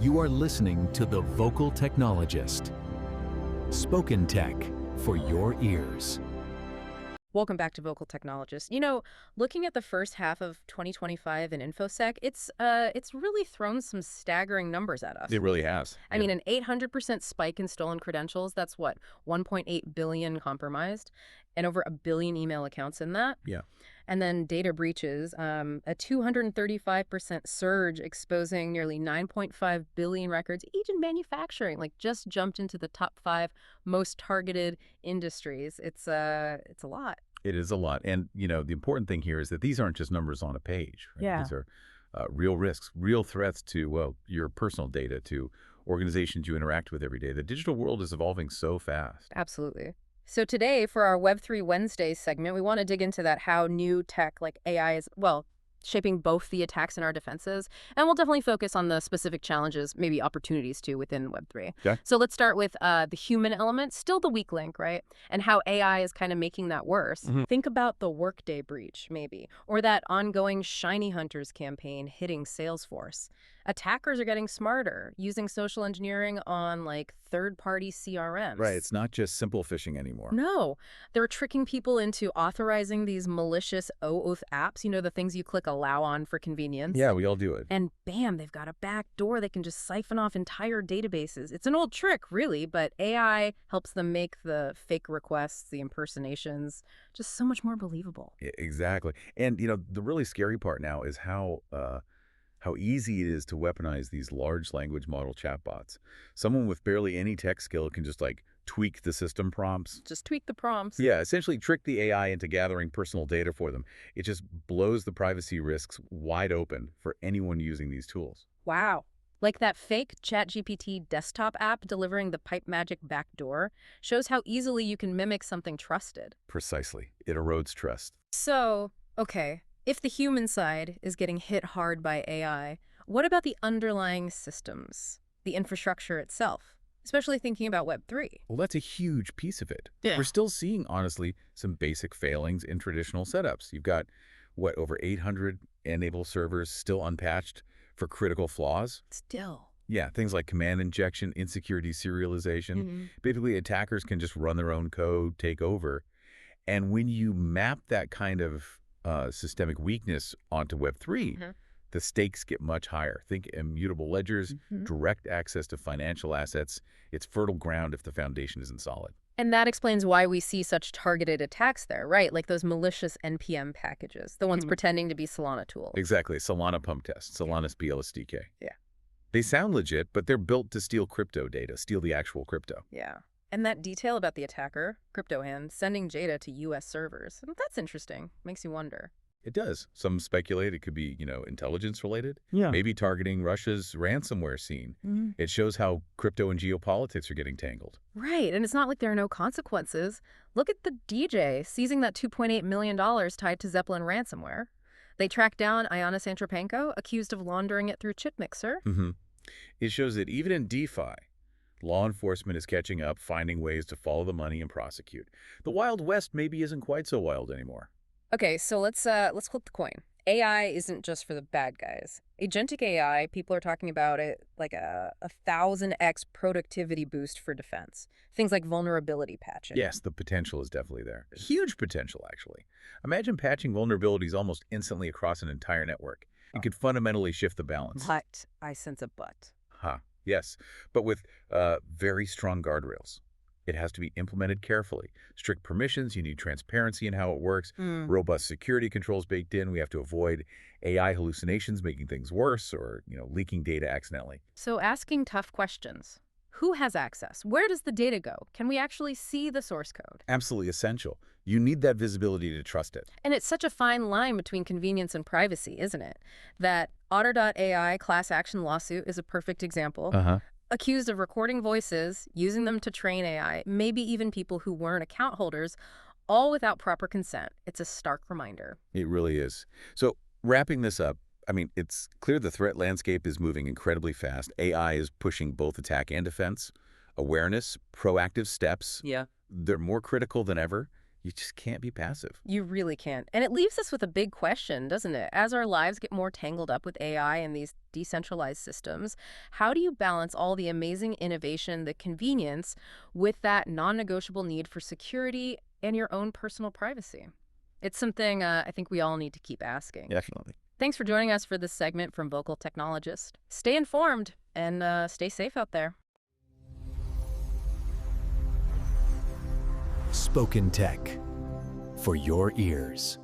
You are listening to The Vocal Technologist. Spoken tech for your ears. Welcome back to Vocal Technologist. Looking at the first half of 2025 in InfoSec, it's really thrown some staggering numbers at us. It really has. I mean, an 800% spike in stolen credentials, that's what, 1.8 billion compromised, and over 1 billion email accounts in that. Yeah. And then data breaches, a 235% surge exposing nearly 9.5 billion records, each in manufacturing, just jumped into the top 5 most targeted industries. It's a lot. It is a lot. And, the important thing here is that these aren't just numbers on a page. Right? Yeah. These are real risks, real threats to, your personal data, to organizations you interact with every day. The digital world is evolving so fast. Absolutely. So today, for our Web3 Wednesdays segment, we want to dig into that, how new tech like AI is, shaping both the attacks and our defenses. And we'll definitely focus on the specific challenges, maybe opportunities too, within Web3. Okay. So let's start with the human element, still the weak link, right? And how AI is kind of making that worse. Mm-hmm. Think about the Workday breach, maybe, or that ongoing Shiny Hunters campaign hitting Salesforce. Attackers are getting smarter, using social engineering on third-party CRMs. Right. It's not just simple phishing anymore. No, they're tricking people into authorizing these malicious OAuth apps, the things you click allow on for convenience. Yeah, we all do it. And bam, they've got a back door that can just siphon off entire databases. It's an old trick, really, but AI helps them make the fake requests, the impersonations, just so much more believable. Exactly. And, the really scary part now is how easy it is to weaponize these large language model chatbots. Someone with barely any tech skill can just tweak the system prompts. Just tweak the prompts. Yeah, essentially trick the AI into gathering personal data for them. It just blows the privacy risks wide open for anyone using these tools. Wow. Like that fake ChatGPT desktop app delivering the pipe magic backdoor shows how easily you can mimic something trusted. Precisely. It erodes trust. So, okay. If the human side is getting hit hard by AI, what about the underlying systems, the infrastructure itself, especially thinking about Web3? Well, that's a huge piece of it. Yeah. We're still seeing, honestly, some basic failings in traditional setups. You've got, over 800 enable servers still unpatched for critical flaws? Still. Yeah, things like command injection, insecure deserialization. Mm-hmm. Basically, attackers can just run their own code, take over. And when you map that kind of systemic weakness onto Web3, Mm-hmm. the stakes get much higher. Think immutable ledgers, Mm-hmm. direct access to financial assets. It's fertile ground if the foundation isn't solid. And that explains why we see such targeted attacks there, right? Like those malicious NPM packages, the ones pretending to be Solana tools. Exactly. Solana pump test, Solana's BLSDK. Yeah. They sound legit, but they're built to steal crypto data, steal the actual crypto. Yeah. And that detail about the attacker, CryptoHand, sending data to U.S. servers, that's interesting. Makes you wonder. It does. Some speculate it could be, intelligence related. Yeah. Maybe targeting Russia's ransomware scene. Mm-hmm. It shows how crypto and geopolitics are getting tangled. Right, and it's not like there are no consequences. Look at the DJ seizing that $2.8 million tied to Zeppelin ransomware. They tracked down Iona Santropenko, accused of laundering it through ChipMixer. Mm-hmm. It shows that even in DeFi, law enforcement is catching up, finding ways to follow the money and prosecute. The Wild West maybe isn't quite so wild anymore. Okay, so let's flip the coin. AI isn't just for the bad guys. Agentic AI, people are talking about it like a 1,000x productivity boost for defense. Things like vulnerability patching. Yes, the potential is definitely there. Huge potential, actually. Imagine patching vulnerabilities almost instantly across an entire network. It could fundamentally shift the balance. But I sense a but. Yes, but with very strong guardrails. It has to be implemented carefully. Strict permissions, you need transparency in how it works, robust security controls baked in. We have to avoid AI hallucinations making things worse or, leaking data accidentally. So asking tough questions. Who has access? Where does the data go? Can we actually see the source code? Absolutely essential. You need that visibility to trust it. And it's such a fine line between convenience and privacy, isn't it? That Otter.ai class action lawsuit is a perfect example. Accused of recording voices, using them to train AI, maybe even people who weren't account holders, all without proper consent. It's a stark reminder. It really is. So wrapping this up, it's clear the threat landscape is moving incredibly fast. AI is pushing both attack and defense. Awareness, proactive steps. Yeah. They're more critical than ever. You just can't be passive. You really can't. And it leaves us with a big question, doesn't it? As our lives get more tangled up with AI and these decentralized systems, how do you balance all the amazing innovation, the convenience, with that non-negotiable need for security and your own personal privacy? It's something I think we all need to keep asking. Definitely. Thanks for joining us for this segment from Vocal Technologist. Stay informed and stay safe out there. Spoken Tech for your ears.